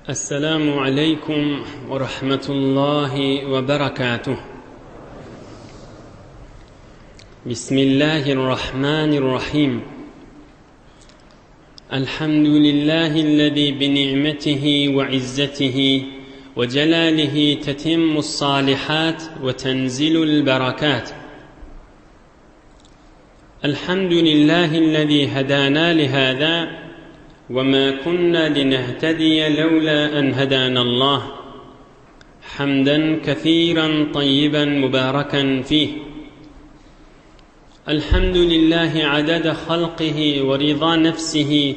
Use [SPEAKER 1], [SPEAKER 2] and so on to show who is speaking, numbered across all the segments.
[SPEAKER 1] السلام عليكم ورحمة الله وبركاته. بسم الله الرحمن الرحيم. الحمد لله الذي بنعمته وعزته وجلاله تتم الصالحات وتنزل البركات. الحمد لله الذي هدانا لهذا وما كنا لنهتدي لولا أن هدانا الله، حمدا كثيرا طيبا مباركا فيه. الحمد لله عدد خلقه ورضا نفسه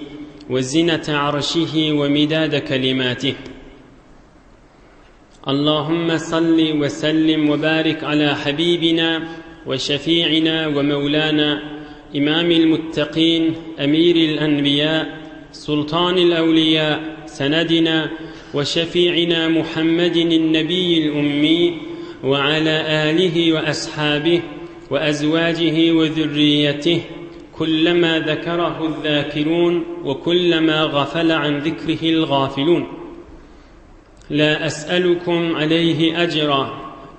[SPEAKER 1] وزنة عرشه ومداد كلماته. اللهم صل وسلم وبارك على حبيبنا وشفيعنا ومولانا إمام المتقين أمير الأنبياء سلطان الأولياء سندنا وشفيعنا محمد النبي الأمي وعلى آله وأصحابه وأزواجه وذريته كلما ذكره الذاكرون وكلما غفل عن ذكره الغافلون. لا أسألكم عليه أجرا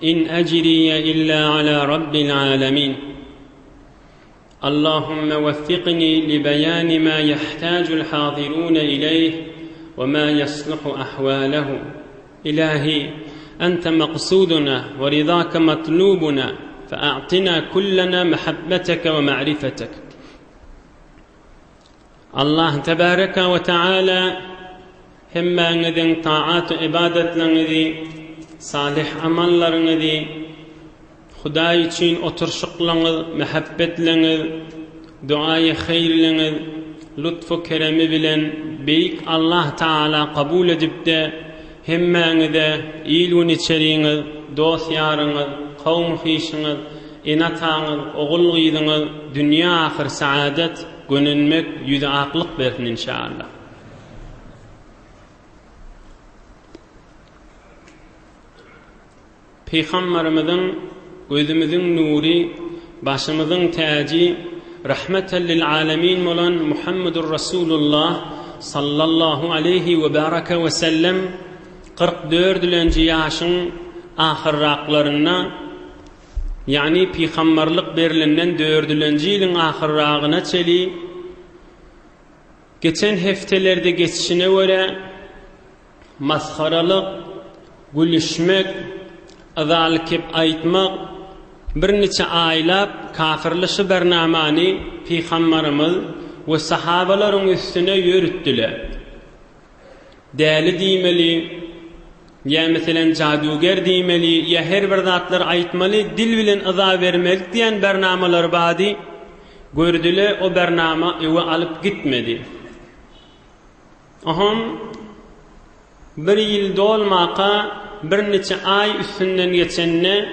[SPEAKER 1] إن أجري إلا على رب العالمين. اللهم وفقني لبيان ما يحتاج الحاضرون إليه وما يصلح أحواله. إلهي أنت مقصودنا ورضاك مطلوبنا، فأعطنا كلنا محبتك ومعرفتك. الله تبارك وتعالى همّا نذن طاعات عبادت لنذي صالح عمل لنذي خدای için oturşuqlanız, mehabbetlenіз, duayı hayırlenіз, lütfu keremi bilen beyik Allah Teala kabul edip de hemmenize iyilun içeriğiniz, dost yarınız, kavm hişiniz, inatağınız, oğul gıydınız, dünya ahir saadet gönülmek, yüze aklık versin inşallah. Peygamberimizin gözümüzün nuri, başımızın tacı, rahmeten lil alemin olan Muhammedur Resulullah sallallahu aleyhi ve baraka ve sellem 44. yaşın ahirraqlarına, yani peygamberlik berilenden 4. yılın ahirrağına çeli, geçen heftelerde geçişine göre mazharalık, gülüşmek, azalkip aytmak, bir neçe aylap kafirleşi bernamani peygamberimiz ve sahabaların üstüne yürüttüler. Deli diymeli, ya mesela caduger diymeli, ya her bir zatlar aytmalı, dil bilen aza vermelik diyen bernamalar badi gördüler, o bernama eve alıp gitmedi. Aham bir yıl dolmaka bir neçe ay üstünden geçenine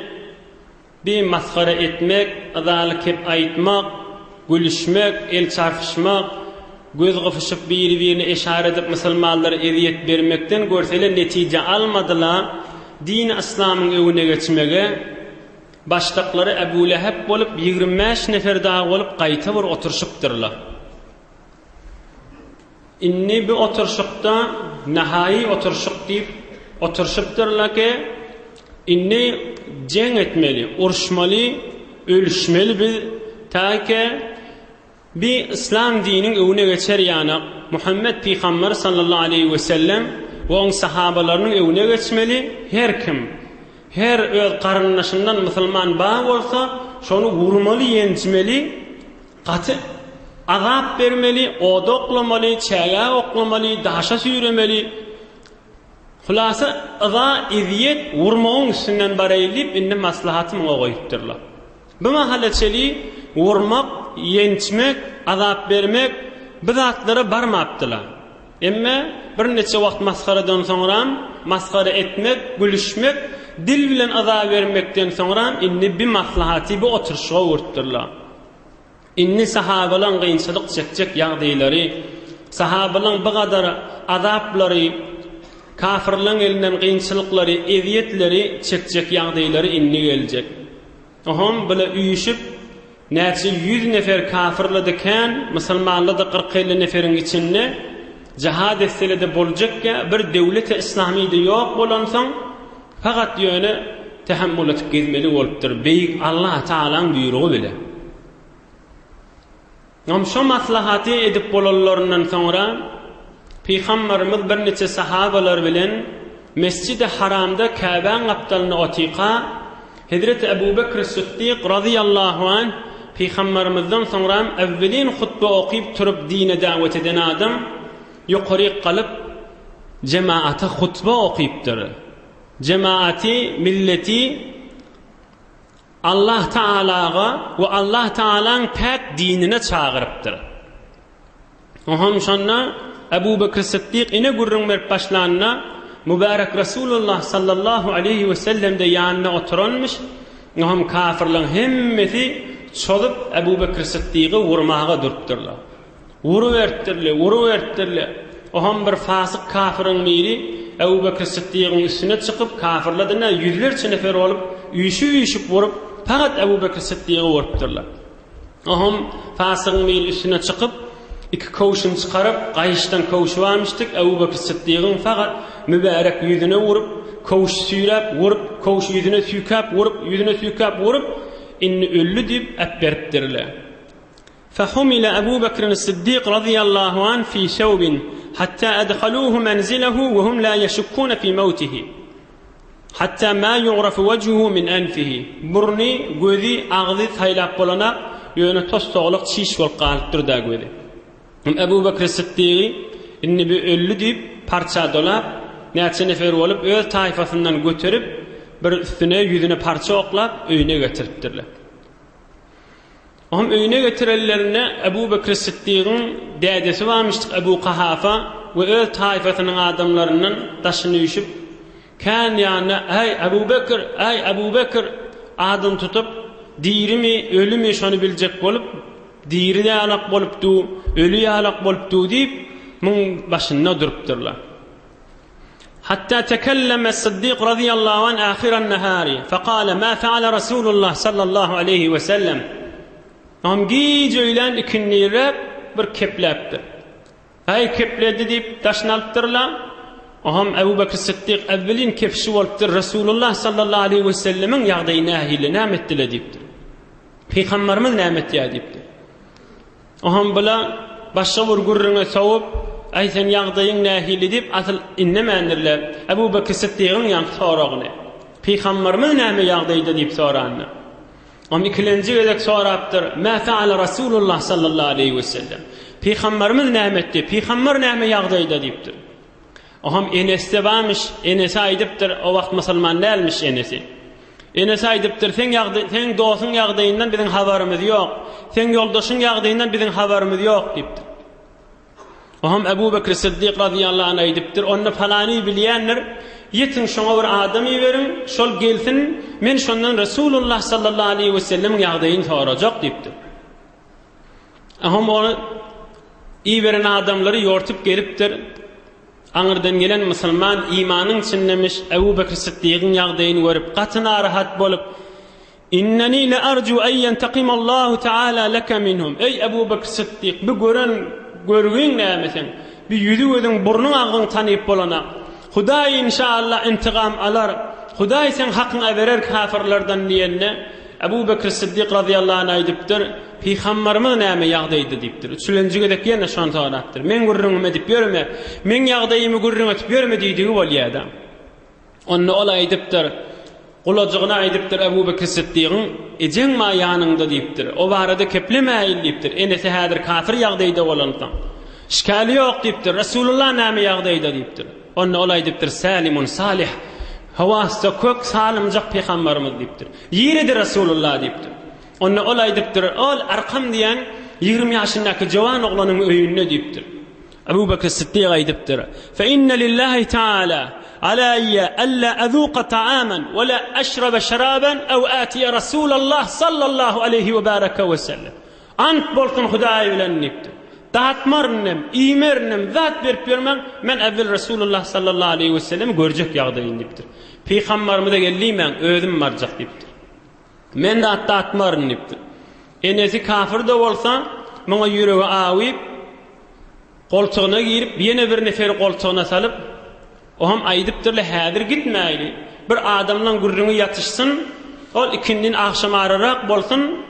[SPEAKER 1] bir maskara etmek, azalık aytmak, gülüşmek, el çarpışmak, göz kıfışıp birine işaret edip Müslümanlara eziyet vermekten görseler netice almadılar. Din İslam'ın evine geçmeye başlıkları Ebu Leheb olup 25 nefer daha olup kayta var oturuşuptırlar. İnni bir oturuşupta nihai oturuşup deyip oturuşuptırlar ki inni cenk etmeli, uruşmalı, ölüşmeli bir ta ki bir İslam dininin evine geçer yani Muhammed Peygamber sallallahu aleyhi ve sellem ve onun sahabalarının evine geçmeli. Her kim, her öz karınlaşından Müslüman bağ olsa şonu vurmalı, yençmeli, katı azap vermeli, oda oklamalı, çaya oklamalı, daşa süremeli. Hulasa aza iziyet vurmağın üstünden barayılıp indi maslahatım o koyuptırlar. Bu mahalleçeli vurmak, yençmek, azap vermek bu zatlara barmaptılar. Emme bir neçe vakt maskaradan sonra maskara etmek, gülüşmek, dil bilen azap vermekten sonra indi bir maslahatı bu oturuşa vurtturlar. İnni sahabalan kıyınçılık çekecek yağdayları, sahabalan bu kadar azapları, kafirlerin elinden kıyınçılıkları, eziyetleri çekecek yağdayları inni gelecek. Ohum böyle uyuşup Näçe 100 nefer kafirlediken, Müslümanlarda 40-50 neferin içinde Cihad etselede boljakka bir döwlet İslamiýde ýok bolansaň fakat ýöne tahammül etip gezmeli bolupdyr. Beýik Allah Taalaň buýrugy bile. Şu maslahaty edip bolanlaryndan soňra Peygamberimiz bir neçe sahabalar bilen Mescid-i Haramda Ka'baň gapdalyny otyqa Hazrat Ebu Bekr Siddiq radıyallahu anh Peygamberimizden soňra evvelin hutba okyp turup dine da'wet eden adam ýokary galyp cemaata hutba okypdyr. Cemaati milleti Allah Taalaga we Allah Taalaň pak dinine çagyrypdyr. Oham şonna Ebu Bekr Siddiq ine gurrun berip başlanna mübarek Resulullah sallallahu aleyhi ve sellem de ýanyna oturanmış. Oham kafirlaryň hemmeti çolup Ebu Bekr Siddiqi vurmaga durupdyrlar. Vuruvertdirler. Oham bir fasyk kafirin biri Ebu Bekr Siddiq'in üstüne çıkıp kafirladyna yüzlerçe nefer olup üýşüp vurup fakat Ebu Bekr Siddiq'i vurupdyrlar. Oham fasykyň biri üstüne çıkıp iki kowşun çıkarıp gaýyşdan kowşuwamyşdyk. Ebu Bekr Siddiq'in fakat mübarek yüzüne vurup kowş süýräp vurup kowş yüzüne süýkap vurup inni öllü dip beripdirler. فحمل أبو بكر الصديق رضي الله عنه في ثوب حتى أدخلوه منزله وهم لا يشكون في موته حتى ما يعرف وجهه من أنفه برني gözi ağzı taylap bolana ýöne tostoğluk çiş bol galypdyr da gözi. Ebu Bekr Siddiqi inni bir öllü dip parça dolap näçe nefer bolup öz taýfasyndan göterip bir üstüne yüzüne parça oklap öýüne getiripdirler. Oham öýüne getirenlerine Ebu Bekr Siddiq'in dädesi barmışdyk Ebu Qahafa we öz taýfasynyň adamlaryndan daşyny ýüşüp kan ýanyna ey Ebu Bekr adyn tutup dirimi ölümi şonu biljek bolup diri ýalak bolupdy ölü ýalak bolupdy diýip muň başynda durupdyrlar. Hatta tekelleme Siddiq radıyallahu anh ahiren nehari faqala ma faala Rasulullah sallallahu aleyhi ve sellem Am giýje öýlen ikinnirep bir kepläpdir. Hay kepledi diýip daşyny alypdyrlar. Aham Ebu Bekr Siddiq evvelin kepşi bolupdyr. Rasulullah sallallahu aleyhi ve sellemin ýagdaýy nähili nämetdiler diýipdir. Peygamberimiz nämetdi diýipdir. Aham bula başga bir gurruna sowup aýsan ýagdaýyň nähili diýip asyl innemendirler. Ebu Bekr Siddiq'in ýanky soragyny. Peygamberimiz näme ýagdaýda diýip sorandy. Am ikilenci gedek sorapdyr. Ma faala Rasulullah sallallahu aleyhi ve sellem. Peygamberimiz nämetdi? Peygamber näme ýagdaýda diýipdir. Aham Enes'te barmış. Enes'e aýdypdyr. O wagt musulman dälmiş Enes'i. Enes'e aýdypdyr. Sen dostuň ýagdaýyndan biziň habarymyz ýok. Sen ýoldaşyň ýagdaýyndan biziň habarymyz ýok diýipdir. Aham Ebu Bekr Siddiq radıyallahu anh aýdypdyr. Onu falany bilýänler yetin şoňa bir adamy berin, şol gelsin, men şondan Rasulullah sallallahu aleyhi ve sellem ýagdaýyny sorajak diýipdir. Aham onu iyi beren adamlary ýortup gelipdir. Aňyrdan gelen musulman imanyň içindemiş Ebu Bekr Siddiq'in ýagdaýyny görüp gatyna rahat bolup inneni la arju an yantaqima Allahu Taala laka minhum. Ey Ebu Bekr Siddiq, bu görgüň nämeseň? Bir ýüzü özüň burnuň agyň tanyp bolana Hudaý inşallah intigam alar. Hudaý sen hakyňa berer kafirlerden diýenne Ebu Bekr Siddiq radıyallahu anh aýdypdyr. Peygamberimiz näme ýagdaýda diýipdir. Üçlenji gedek ýene şonu soradypdyr. Men gurrunmy edip ýörme, men ýagdaýymy gurrun etip ýörme diýdigi bolýardy. Onu ol aýdypdyr. Gulagyna aýdypdyr Ebu Bekr Siddiq'in ejeň ma ýanyňda diýipdir. O barada keplemäýil diýipdir. Enesi häzir kafir ýagdaýda bolandan. Şikali ýok diýipdir. Rasulullah näme ýagdaýda diýipdir. Onu ol aýdypdyr salimun salih. Hawasda kök salimjak peygamberimiz diýipdir. Ýeride Rasulullah diýipdir. Onu ol aýdypdyr. Ol Arqam diýen 20 ýaşyndaky jowan oglanyň öýünde diýipdir. Ebu Bekr Siddiq aýdypdyr. Fa inna lillahi ta'ala alayya alla azuqa ta'aman wa la ashraba sharaban aw atiya Rasulullah sallallahu aleyhi ve baraka ve sellem. Ant bolsun Hudaý bilen diýipdir. Tatmarnem, imernem, zat berip bermem, men evvel Rasulullah sallallahu aleyhi ve sellem görjek ýagdaýyn diýipdir. Peygamberimiz de geldimen, özüm marjak diýipdir. Men de tatmarnym diýipdir. Enesi kafir de bolsa, muňa ýüregi awyp, Koltuğuna girip yine bir nefer koltuğuna salıp oham aýdypdyrlar häzir gitmäýli. Bir adamdan gurrunu yatışsın, ol ikindin akşam ararak bolsun,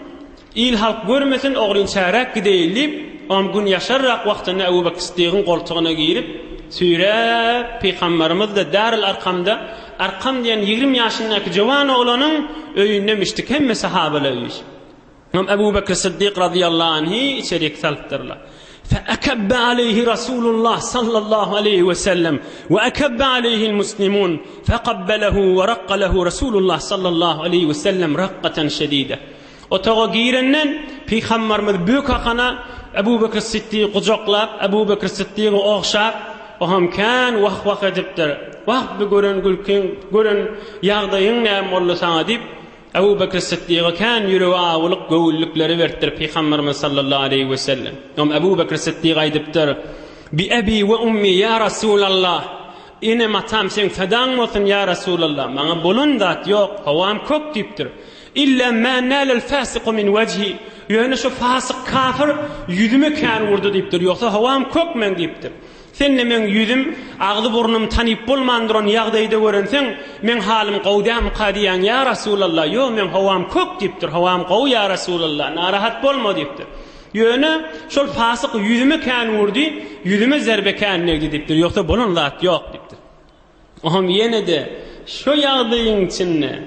[SPEAKER 1] il halk görmesin, oğlun çarak gideyli, gün yaşarrak wagtyny Ebu Bekir Siddiq'in koltuğuna girip süýräp Peygamberimiz de Darul Arkamda Arkam diyen 20 yaşındaki jowan oğlanın öýünde müştik hemme sahabeler öýüş. Ebu Bekir Siddiq radıyallahu anh'ı içeri saltırlar. فأكب عليه رسول الله صلى الله عليه وسلم وأكب عليه المسلمون فقبله ورق له رسول الله صلى الله عليه وسلم رقة شديدة. Otağa girenden Peygamberimiz büyük akana Ebu Bekir Siddiq kucaklap, Ebu Bekir Siddiq'i oğşap, oham kan vah edipdir. Vah bir gören yağdayın ne mollu sana dip, Ebu Bekir Siddiq'a kan yürü ağılık göğüllükleri verttir Peygamberimiz sallallahu aleyhi ve sellem. Ebu Bekir Siddiq aydipdir. Bi ebi ve ummi ya Resulallah. İne matam sen fedan olsun ya Resulallah. Bana bulun dat yok, havam kök diptir. İlla ma nalal fasiqu min vejhi. Yani şu fasık kafir yüzüme kan vurdu diptir. Yoksa havam kök men diptir. Sen men yüzüm ağzı burnum tanıyıp bulmandıran yağdayda görensen men halim qawdam qadiyan ya Resulallah. Yo men havam kök diptir. Havam qaw ya Resulallah. Narahat bolma diptir. Yöne şol fasık yüzüme kan vurdu, yüzüme zerbe kan negdi diptir. Yoksa bunun zat yok diptir. Oham yine de şu yağdayın içinne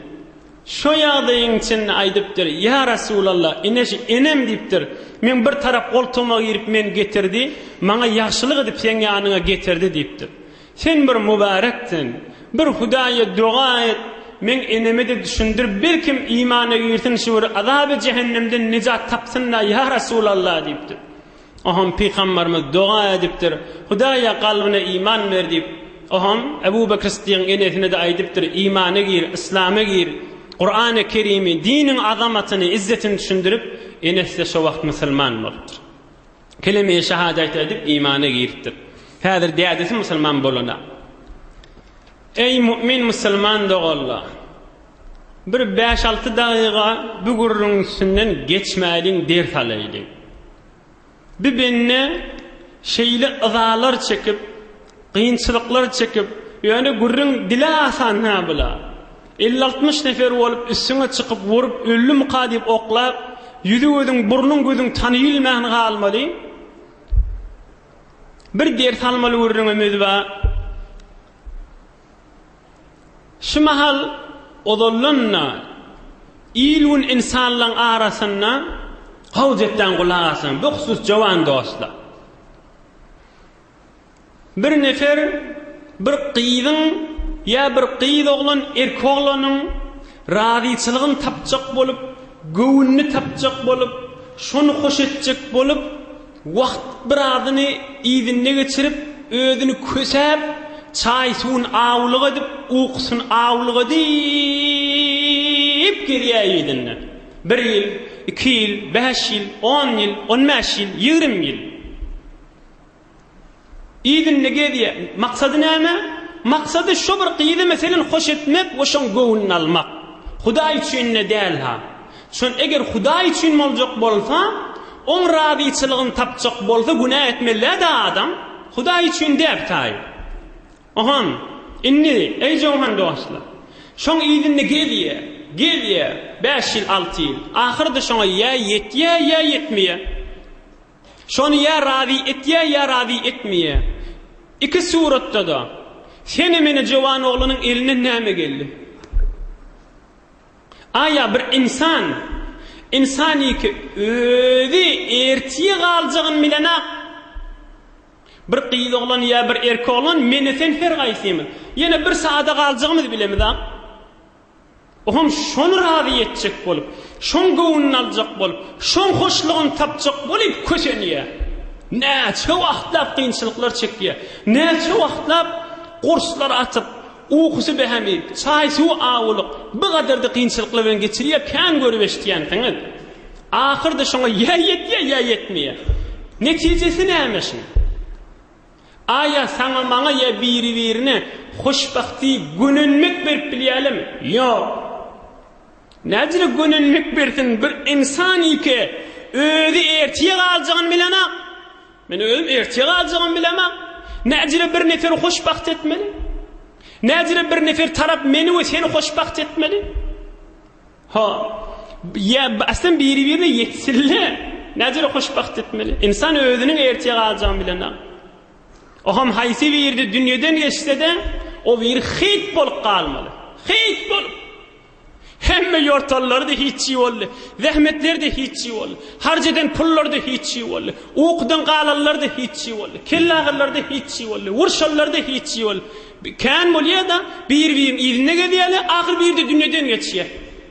[SPEAKER 1] şu yağdayın içinne aydıptır. Ya Resulallah inem diptir. Men bir taraf koltuğuma girip men getirdi. Bana yaxşılık edip sen yanına getirdi diptir. Sen bir mübarektin. Bir Hudaya dua et. Men eneme de düşündür. Belkim imana girsin şu azab-ı cehennemden nicat tapsınlar ya Resulallah diptir. Oham Peygamberimiz dua ediptir. Hudaya kalbine iman verdi. Oham Ebu Bekir Siddiq'in enesine de aydıptır. İmana gir, İslam'a gir. Kur'an-ı Kerim'i, dinin azamatını, izzetini düşündürüp enes de şu vakt Müslüman olupdur. Kelime-i şehadet edip imana giripdir. Häzir diýädesi Müslüman bolana. Ey mümin Müslüman dogallar. Bir 5-6 daqiqa bu gurrun üstünden geçmäliň ders alaýlyň. Bir benne şeýle azalar çekip, kıyınçılıklar çekip, yani gurrun dile asan ha bula. 50-60 nefer olup üstüne çıkıp vurup ölüm kadip oklap yüzü gözün burnun gözün tanıyılmayan kalmalı. Bir ders almalı vurduğumuz var. Şu mahal odolunna ilun insanların arasında havzetten kulağısın. Bu husus cavan dostlar. Bir nefer bir kıydın ya bir qyýd oglan erkek oglanın razyçylygyn tapjak bolup, göwünni tapjak bolup, şonu hoş etjek bolup, wagt bir adyny ýygyny geçirip, özüni kösäp, çaý suwun awlyk edip, uykusyny awlyk edip gelýärdi. 1 ýyl, 2 ýyl, 5 ýyl, 10 ýyl, 15 ýyl, 20 ýyl. Ýygyny gedýär. Maksady näme? Maksadı şu bir qiydi meselen hoş etmek ve şun gövünün almak. Huda için ne değil ha. Şun eğer Huda için olacak bolsa, on radiyçılığın tapacak bolsa günah etmeli de adam. Huda için deyip tayi. Ohan, inni, ey cevhan dostlar. Şun idinle geliye, 5 yıl, 6 yıl. Ahırda şuna ya yetiye, ya yetmeye. Şunu ya radi etiye, ya radi etmeye. İki suratta da. Seni meni jowan oğlanın eline näme geldi? Aya bir insani ki özi ertiye galjagyny bilenak. Bir qyýdy oglan ya bir erkek oglan meni sen her gaýsymy. Ýene bir saada galjagymy bilemid ha. Oham şonu rady etjek bolup, şon gowuny aljak bolup, şon hoşlugyny tapjak bolup kösenýär. Näçe wagtlap kynçylyklar çekýär. Näçe wagtlap kurslar açıp, uykusu behemi, çay suyu ağılık, bu kadar da kıyınçılıkla ben geçiriyor, kan görüp eştiýänsiňiz. Ahırda şuna ya yetiye, ya yetmeye. Neticesi nämeşin? Aya sana bana ya birine hoşbahti gününmek berip bilýälim? Yok. Näjire gününmek bersin bir insan ki özü ertiye galjagyny bilenak? Men özüm ertiye alacağım bilemem. Näjire bir nefer hoşbaht etmeli? Näjire bir nefer tarap meni we seni hoşbaht etmeli? Ha, ya aslında biri yetsille. Näjire hoşbaht etmeli? İnsan özünün ertiye alacağım bilemem. Oham haysi birdi dünyadan geçse de o bir hit bolup kalmalı. Hit bolup. Hemme yortalları da hiç iyi oldu. Zahmetler de hiç iyi oldu. Harcadan pullar da hiç iyi oldu. Okudan qalanlar da hiç iyi oldu. Kellağlar da hiç iyi oldu. Vurşallar da hiç iyi oldu. Kan bolya da bir izine gediyle ahir bir de dünyadan geçiyor.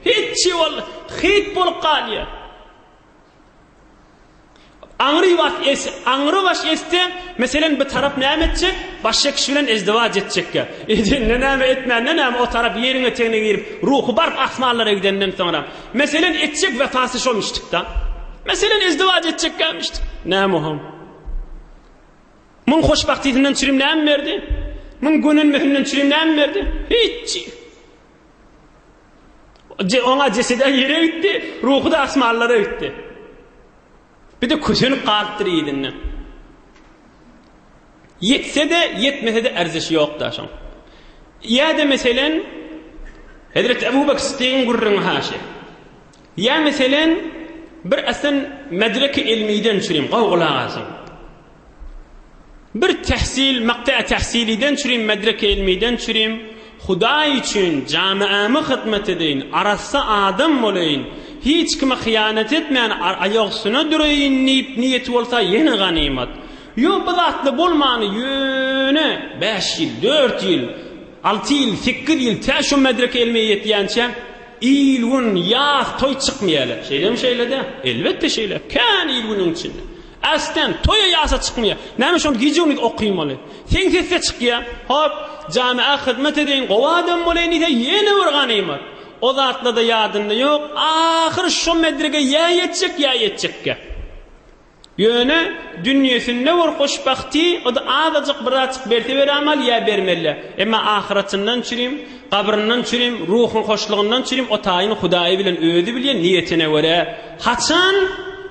[SPEAKER 1] Hiç iyi oldu. Hit bolup qalıyor. Anrı baş este mesela bir taraf ne edecek? Başka kişi bilen izdivac edecek ya. Ne etmeyen ne o taraf yerine teğine girip ruhu barıp asmalara gidenden sonra. Mesela edecek vefası olmuştuk da. Mesela izdivac edecek gelmiştik. Ne muhim? Mun hoşbahtiyetinden çürüm ne verdi? Mun gönül mühünden çürüm ne verdi? Hiç. Ona ceseden yere gitti, ruhu da asmalara gitti. Bir de küsünü qalptır idinne. Yetse de yetmese de erzişi yok da şam. Ya da meselen Hazreti Ebu Bekir Sıddık'ın gurrun haşi. Ya meselen bir asan medrek ilmiden çürüyüm, qavgula ağasın. Bir tahsil, maqta tahsiliden çürüyüm, medrek ilmiden çürüyüm. Huda için camiamı hizmet edin, arası adam olayın. Hiç kime hıyanet etmeyen ayağısına durayın niyeti olsa yeni ganimet. Yo bu zatlı bulmanı yöne 5 yıl, 4 yıl, 6 yıl, 8 yıl teşo medreke ilmiye yetiyençe ilgun yaz toy çıkmayalı. Şeyle mi şeyle de? Elbette şeyle. Kan ilgunun içinde. Aslen toya yasa çıkmaya. Neymiş onu gece onu okuyayım olayı. Sen sesle çıkıyor. Hop camiye hizmet edin. Kovadın olayı neyse yeni bir ganimet. O zatla da yadında yok. Ahir şu medrege ya yetecek ya. Yöne dünyasında var hoşbahti o da azıcık birazcık berti veramal ya vermeli. Ama ahiretinden çürüyüm, kabrinden çürüyüm, ruhun hoşluğundan çürüyüm. O tayin Hudayı bilen öğüdü bilen niyetine göre. Haçan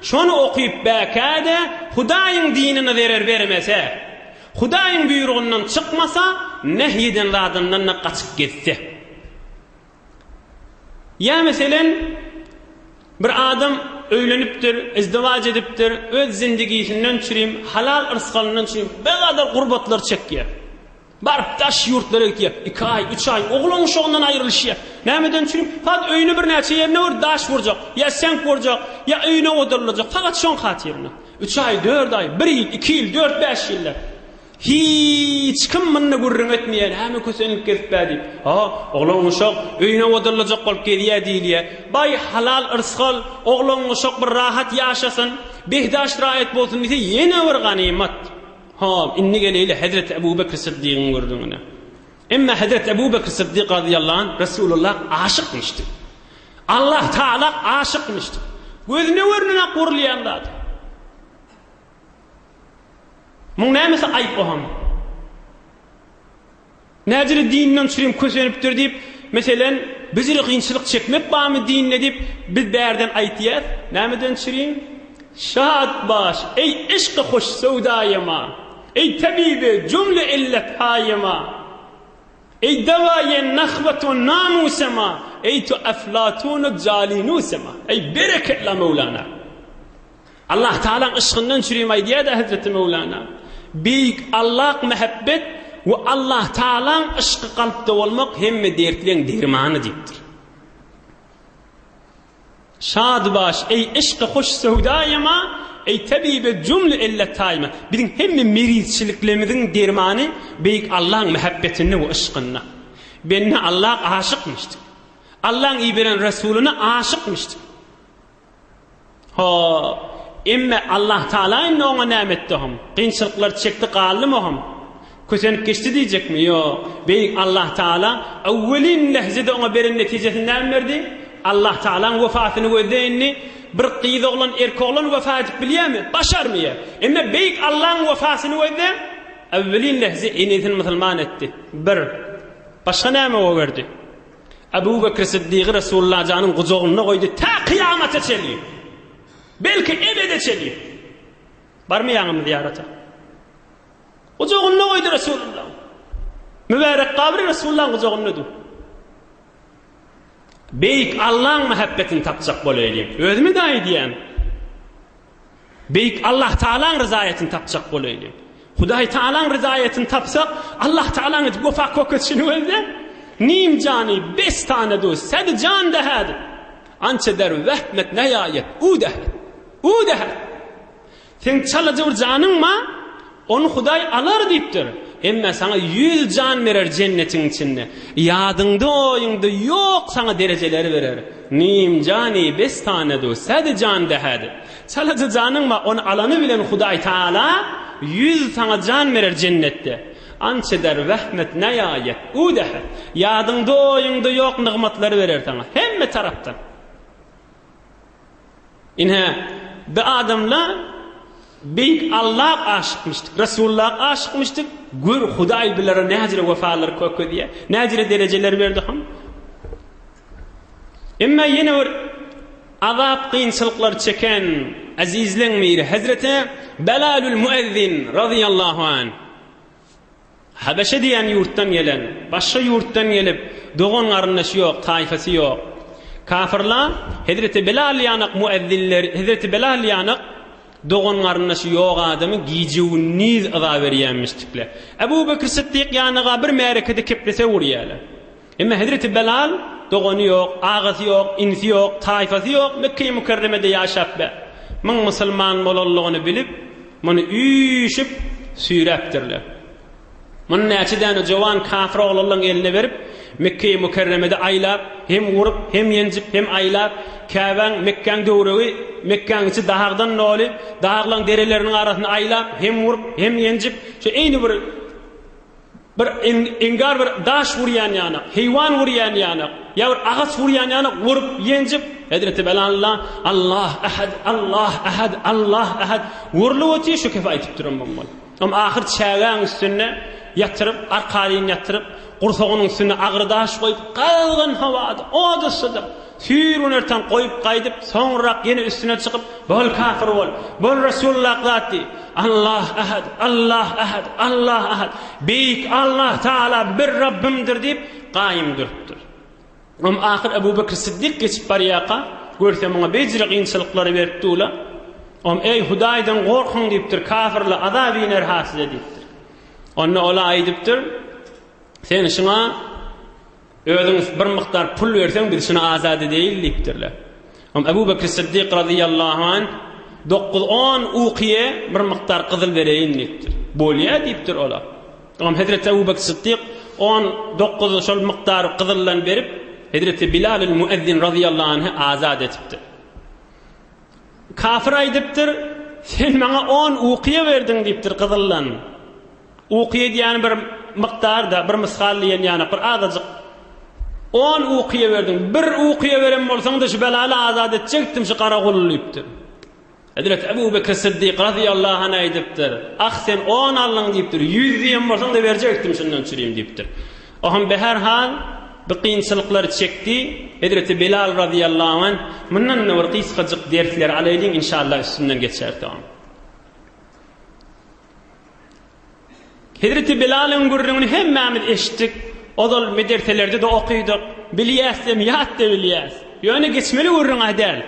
[SPEAKER 1] şunu okuyup bekade Hudayın dinine verir vermese, Hudayın buyruğundan çıkmasa nehyiden ladından kaçıp gitse. Ya mesela bir adam öyleniptir, izdivac ediptir, öz zindagisinden çürüyüm, halal ırzkalından çürüyüm, beqadar qurbatlar çekiyor. Barıp taş yurtlara gidiyor, 2 ay, 3 ay, oğlun uşağından ayrılışıyor. Nämeden çürüyüm? Fakat öyünü bir neçe yerine var, daş vuracak, ya sen vuracak, ya öyüne odurulacak, fakat şon hatırına. 3 ay, 4 ay, 1 yıl, 2 yıl, 4, 5 yıllar. Hiç kim minni gurrun etmeyen, hemen kösenlik kesip deyip, oğlun uşak öyüne odurulacak kolup gediye deyiliye. Bay halal ırzkal, oğlun uşak bir rahat yaşasın, behdaş rahat bolsun dese yeni bir ganimet. İnni geleyle Hazreti Ebu Bekir Sıddık'ın gördüğüne. Ama Hazreti Ebu Bekir Sıddık radıyallahu anh Resulullah aşıkmıştı. Allah Teala aşıkmıştı. Gözüne vörnüne kurlayanlardı. Mun nämesi ayıp oham. Näjire dininden çürüyüm kösenipdir deyip, meselen bizil kıyınçılık çekmek bağımı dinine deyip, biz bärden aytiyat, nämeden çürüyüm? Şad baş, ey işqı hoş sevdayıma, ey tabibi cümle illet hayıma, ey devayen nahvetun namusema, ey tu eflatunu calinusema, ey bereketle Mevlana. Allah Teala'nın ışkından çürüyüm aydiye de Hazreti Mevlana. Büyük Allah mehabbet ve Allah Teala'nın ışkı kalpte olmak hemme dertlerin dermanı deyiptir. Şad baş, ey ışkı hoş sevdayıma, ey tabibe cümle illet hayıma. Bizim hemme merizçiliklerimizin dermanı büyük Allah'ın mehabbetine ve ışkına. Benimle Allah aşıkmıştı. Allah'ın iyi veren Resulüne aşıkmıştı. Emme Allah Teala'nın ona nimettihim. Kıyınçılıklar çekti kaldı mı? Kösenip geçti diyecek mi? Yok. Beyik Allah Teala evvelin lehzede ona veren neticesinden verdi. Allah Teala'nın vefatını gözleyini bir kıyıd oğlan erkek oğlan vefat edip biliyor mu? Başar mı ya? Emme beyik Allah'ın vefatını gözle evvelin lehze enetin Müslüman etti. Bir. Başka neyme o verdi? Ebu Bekir Sıddık'ı Resulullah canın kucağına koydu. Ta kıyamete çeliyor. Belki ebede çeliyor. Barmaýanymy ziyarata. Ojagyna goýdy Rasulullah. Mübarek kabri Resulullah'ın kucağındadır. Beyik Allah'ın muhabbetini tapacak bolayım. Özümü dahi diyen. Beyik Allah Teala'nın rızayetini tapacak bolayım. Huday Teala'nın rızayetini tapsak Allah Teala'nın gofa koketçini öldü. Nim cani 5 tane dost. Sedi can dehad. Ança der vehmet nehayet. U dehad. Sen çalacak canın mı? Onu Huday alar deyiptir. Emme sana 100 can verer cennetin içinde. Yadında oyunda yok sana dereceleri verer. Nim cani 5 tane dost. Sedi can dehad. Çalacak canın mı? Onu alanı bilen Huday Teala 100 sana can verer cennette. Ança der vehmet nehayet. U dehad. Yadında oyunda yok nimetleri verer sana. Hemme taraftan. İnhe bir adamla Beyk Allah aşıkmıştık, Resulullah aşıkmıştık. Gör Huday bilere necire vefalar kökü diye, necire dereceler verdi ham. Emma yine bir azap kıyınçılıklar çeken azizlen meyri Hazreti Belalül Müezzin radıyallahu anh. Habeşe diyen yurttan gelen, başka yurttan gelip doğun arınışı yok, tayfası yok. Kafirler Hazreti Belal yanık müezzinler, Hazreti Belal yanık doğun arınışı yok adamı giyeceğiniz aza veriyenmiştikle. Ebu Bekir Sıddık yanığa bir merekede keplese vuruyorlar. Ama Hazreti Belal doğunu yok, ağası yok, insi yok, tayfası yok. Mekke-i Mükerreme'de yaşap be. Min Müslüman bolallığını bilip, bunu üyüşüp süyreptirler. Bunu neçeden o cavan kafir oğlanın eline verip, Mekke-i Mükerreme'de aylap, hem vurup, hem yencip, hem aylap, Kabe'nin Mekke'nin döwregi, Mekke'nin içi dağdan noli, dağlan derelerinin arasını aylap, hem vurup, hem yencip, şu eyni bir engar bir daş vuryan yana, heyvan vuryan yana, ya bir ağaç vuryan yana, vurup, yencip, Hazreti Belal'la Allah ahad, Allah ahad, Allah ahad, vurlu ötüye şu kefa etip durum bu. Ama ahir çağın üstüne yatırıp, arkalini yatırıp, Qursoğunun üstüne ağır daş koyup, qalğın havada, o da sıdır. Suyurun erten koyup kaydıp, sonra yine üstüne çıkıp, bol kafir ol, bol Resulullah zati, Allah ahad, Allah ahad, Allah ahad, beyik Allah Teala bir Rabbimdir deyip, qaim duruptur. Ama ahir Ebu Bekir Sıddık geçip bariyaqa, görse bana becri qiyinçılıkları verip tuğla, ama ey Hudaydan korkun deyiptir, kafirle azab iner hasile deyiptir. Onu ola aydıptır, sen şuna özüňiz bir miktar pul berseň biz şuna azad edeylik dipdirler. Ama Ebu Bekir Sıddık radıyallahu anh 9-10 uqiye bir miktar qızıl bereyin dipdir. Bolya dipdir ola. Ama Hazreti Ebu Bekir Sıddık 19 şol miktar qızıllan berip Hazreti Bilalül Müezzin radıyallahu anh azad etipdir. Kafir aýdypdyr, sen bana 10 uqiye verdin dipdir qızıllan. Uqiye diýen bir miktarda bir misgalliyen yani bir azajyk 10 uqiye verdim. Bir uqiye veren bolsaň da şu belaly azad etjekdim şu garagulypdyr. Hazrat Ebu Bekir Sıddık radıyallahu anh aýdypdyr. Ah sen 10 allyň diýipdir. 100 diýen bolsaň da berjekdim şundan çüreyim diýipdir. Ohan behar hal bir qiyinçylyklar çekdi. Hazrat Bilal radıyallahu anh mundan bir qysgaçyk dersler alaýdyň inşallah üstünden geçer tamam. Hazreti Bilal'ın gurrunu hemmemiz eşittik. Odal medreselerde de okuyduk. Biliyasem yat da biliyas. Yani geçmeli gurrun adel.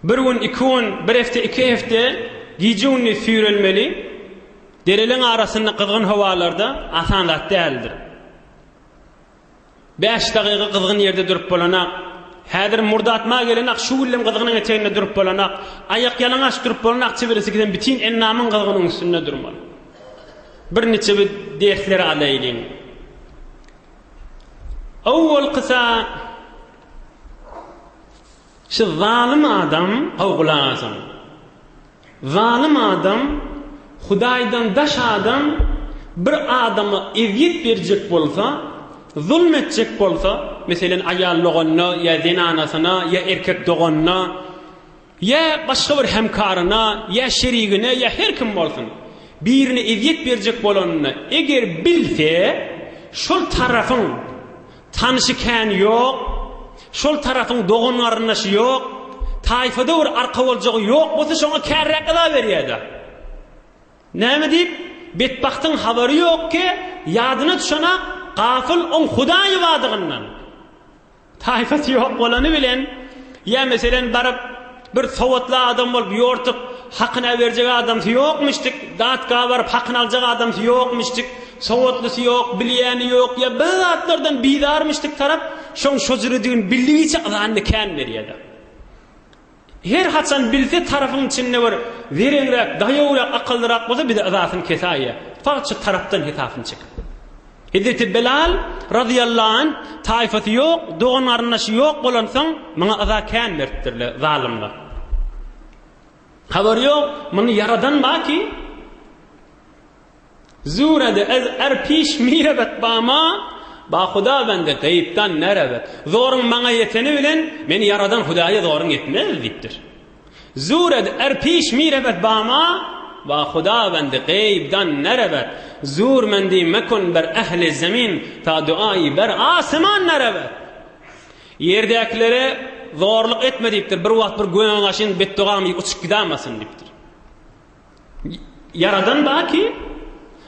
[SPEAKER 1] Bir gün, 2 gün, bir hafta, 2 hafta giyeceğini sürülmeli. Derelerin arasında kızgın havalarda asan zat değildir. 5 dakika kızgın yerde durup bolanak. Hadir murda atma gelenak, şu güllem kızgının eteğinde durup bolanak. Ayak yalanaş durup bolanak çevirisi giden bütün ennamın kızgının üstünde durmalı. Bir neçe bir dersleri alayım. Awwal qısa şu zalim adam avgulazım. Zalim adam Hudaydan daş adam bir adamı ezyet berjek bolsa, zulmetjek bolsa, meselen ayallygyna ya zinanasına ya erkek doganna ya başga bir hemkarına ya şerigine ya her kim bolsun. Birini ezyet berjek bolanyny eger bilse, şol tarafın tanışykan yok, şol tarafın dogan arnaşy yok, taifada bir arka boljagy ýok bolsa şoňa kärrek ıla berýärdi. Näme diýip betbaxtyň habary ýok ki ýadyna düşana gafil on Hudaýy badygyndan. Taifasy ýok bolany bilen ya meselen barıp bir sowatly adam bolup ýortup hakyna berjek adam ýokmuşdyk, datga barıp hakyny aljak adam ýokmuşdyk, sowatlysi ýok, bilýäni ýok, ya bir zatlardan bidarmyşdyk tarap şoň şojurdygyň bildigiçe azanny kän berýärdi. Her haçan bilse tarafın içinde bir verenrek, daýawrak, akyllyrak bolsa bir de azatyny kesäýär. Faqat şu tarapdan hitafyn çyk. Hazreti Bilal radıyallahu anh taifati ýok, doğan arnaşy ýok bolansaň, maňa aza kän beripdirle zalimler. Habar ýok, muny yaradan baki zurade ez erpiş mirebet bama ba Huda bende gaýypdan nerebet. Zoruň maňa ýeteni bilen meni yaradan Hudaýa zoruň etmez diýipdir. Zurade erpiş mirebet bama ba Huda bende gaýypdan nerebet. Zur mendi mekun ber ehli zemin ta duayı ber asman nerebet. Yerdäklere zorluk etme diýipdir. Bir wagt bir göňe gaşyn beddogamy uçup gidamasyn diýipdir. Yaradan baki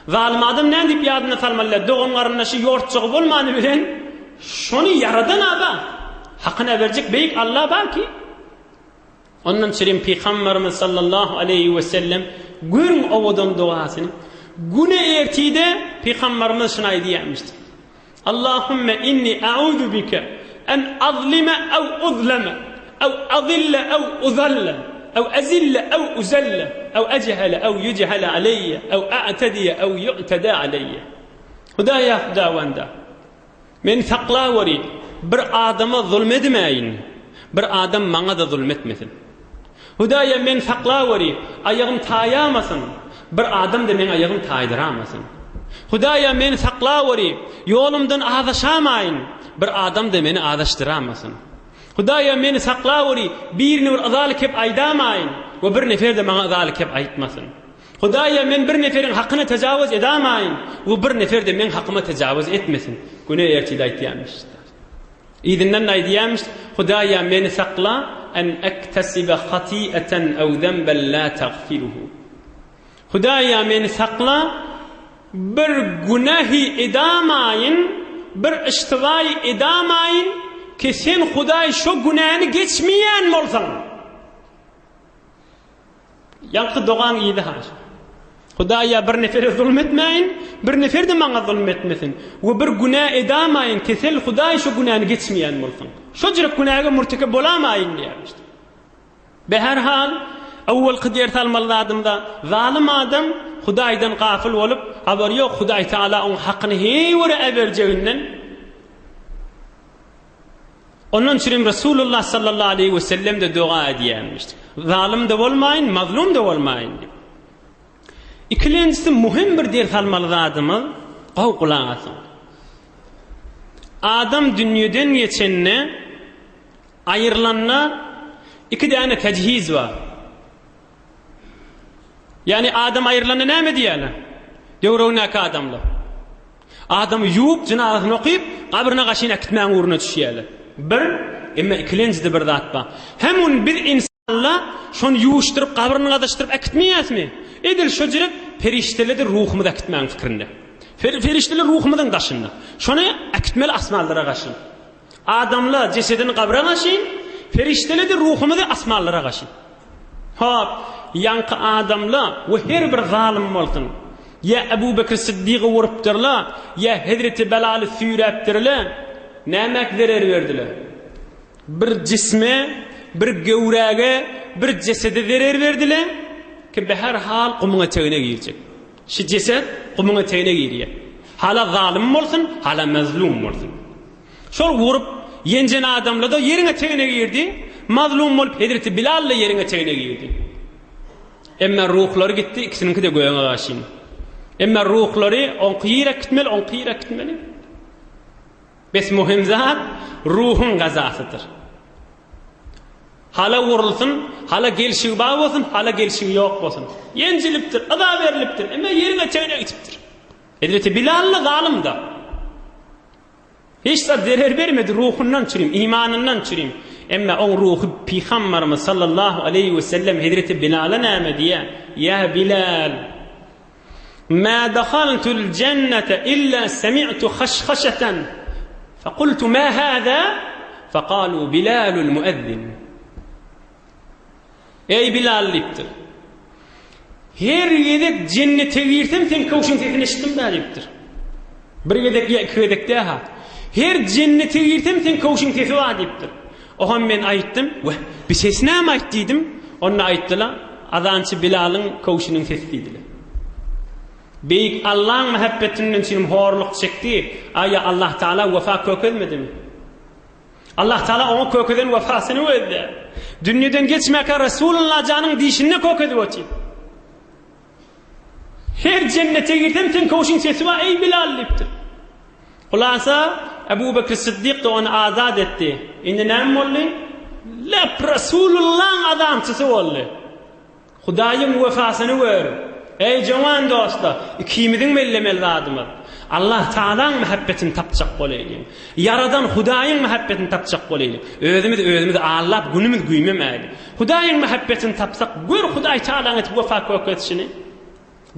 [SPEAKER 1] zalim adam ne diýip ýadyna salmalar, doganlaryna şu ýortçygy bolmany bilen şonu yaradan aga hakyna berjek beýik Allah baki. Ondan çirim Peygamberimiz sallallahu aleyhi ve sellem gün owadan duasyny güne ertide Peygamberimiz şuna diýmişdi. Allahümme inni a'udhu bika en azlima ev uzlama ev azilla ev uzalla ev azilla ev uzalla ev ejhala ev yujhala aleyya ev a'tadiya ev yu'tada aleyya. Hudaýa dawanda men saklawari bir adama zulmetmeýin, bir adam maňa da zulmetmesin. Hudaýa men saklawari aýagym taýamasyn, bir adam da men aýagym taýdyramasyn. Hudaýa men saklawari ýolumdan azaşamaýyn, bir adam da meni azaşdyramasyn. Hudaýa meni saklawari birini bir azalyk hep aýdamaýyn we bir nefer de maňa azalyk hep aýtmasyn. Hudaýa men bir neferiň hakyny tajawuz edamaýyn we bir nefer de men hakyma tajawuz etmesin. Güne ertide aýtýarmyş. İzinden aýdýarmyş, Hudaýa meni sakla en ektesibe hati'eten ew zemben la tagfiruhu. Hudaýa meni sakla bir günahi edamaýyn, bir iştigaý edamaýyn ki sen Hudaý şu günahny geçmeýän bolsaň. Ýanky dogan ýydy ha. Hudaýa bir nefere zulmetmeýin, bir nefer de maňa zulmetmesin. We bir günah edamaýyn ki sen Hudaý şu günahny geçmeýän bolsaň. Şu jürek günaha murtekip bolamaýyn diýär. Be her hal awwal qidýer salmalladymda zalim adam Hudaýdan gafil bolup, habar ýok Hudaý Taala on hakyny hewre eberjeginden. Ondan çirim Resulullah sallallahu aleyhi ve sellem de dua edýärmişdi. Zalim de bolmaýyn, mazlum da bolmaýyn. İkincisi muhim bir der salmalladymy gowgulansyn. Adam dünýeden geçenne aýrylanna iki däne tejhiz bar. Yani adam ayrılanı näme diýerler? Döwrüňäki adamlar. Adam ýuwup jinazyny okyp, gabrına gaşyna gitmäň uruna düşýärler. Bir, emma ikincide bir zat bar. Hemun bir insanlar şonu ýuwuşdyryp gabrına gadaşdyryp akitmeýärmi? Edil şu jürek perişteleri ruhumda akitmäň fikirinde. Ferişteler ruhumdan daşyndy. Şonu akitmeli asmanlara gaşyn. Adamlar cesedini gabrına gaşyn, ferişteler de ruhumda asmanlara gaşyn. Hop, yankı adamla ve her bir zalim bolsun. Ya Ebu Bekir Siddiq'i vurupdyrlar, ya Hazreti Belal'ı süýräpdirler. Nämek zerer berdiler? Bir cisme, bir gowräge, bir jesede zerer berdiler ki be her hal gumuňa tegine girjek. Şu ceset gumuňa tegine girýär. Hala zalim bolsun, hala mazlum bolsun. Şol vurup yenjen adamla da yerine tegine girdi. Mazlum bolup Hazreti Bilal'la yerine tegine girdi. Emma ruhları gitti, ikisininki de göğüne gaşyn. Emma ruhları on qiyra gitmeli. Bes muhim zat ruhun gazasydyr. Hala vurulsun, hala gelşigi bar bolsun, hala gelşigi ýok bolsun. Ýenjilipdir, azap berilipdir, emma yerine tegine gitipdir. Hazreti Bilal'la zalim da. Hiç de zerer bermedi ruhundan çürüm, imanından çürüm. Emma on ruhu Peygamberimiz sallallahu aleyhi ve sellem Hazreti Bilal'a näme diye? Ya Bilal, ma dakhaltul cennete illa semi'tu khashkhashatan. Faqultu ma hada? Faqalu Bilalul muezzin. Ey Bilal diptir. Her yedek cennete girdim sen kavşun sesini işittim da diptir. Bir yedek ya iki yedek daha. Her cennete girdim sen kavşun sesi var diptir. Ohan men aytdım, bir ses näme aytdydım? Onu aytdylar, azançı Bilal'ın kavşunun sesiydiler. Beyik Allah'ın muhabbetinden için horluk çekti. Aya Allah Teala vefa kökülmedi mi? Allah Teala onun köküden vefasını verdi. Dünyadan geçmeke Resulullah canın dişine köküdü ötü. Her cennete girdim sen kavşun sesi var ey Bilal diptir. Hulasa Ebu Bekir Sıddık da onu azad etti. İndi näme boldy? Lep Resulullah'ın adamçısı boldy. Hudaýyň wefasyny ver. Ey jawan dostlar, ikimizin bellemeli adymyz. Allah Taala'nın muhabbetini tapjak bolayly. Yaradan Hudaýyň muhabbetini tapjak bolayly. Özümüz Allah'ap günümüz güýmemäli. Hudaýyň muhabbetini tapsak, gör Hudaý Taala'nın etip wefa köketişini.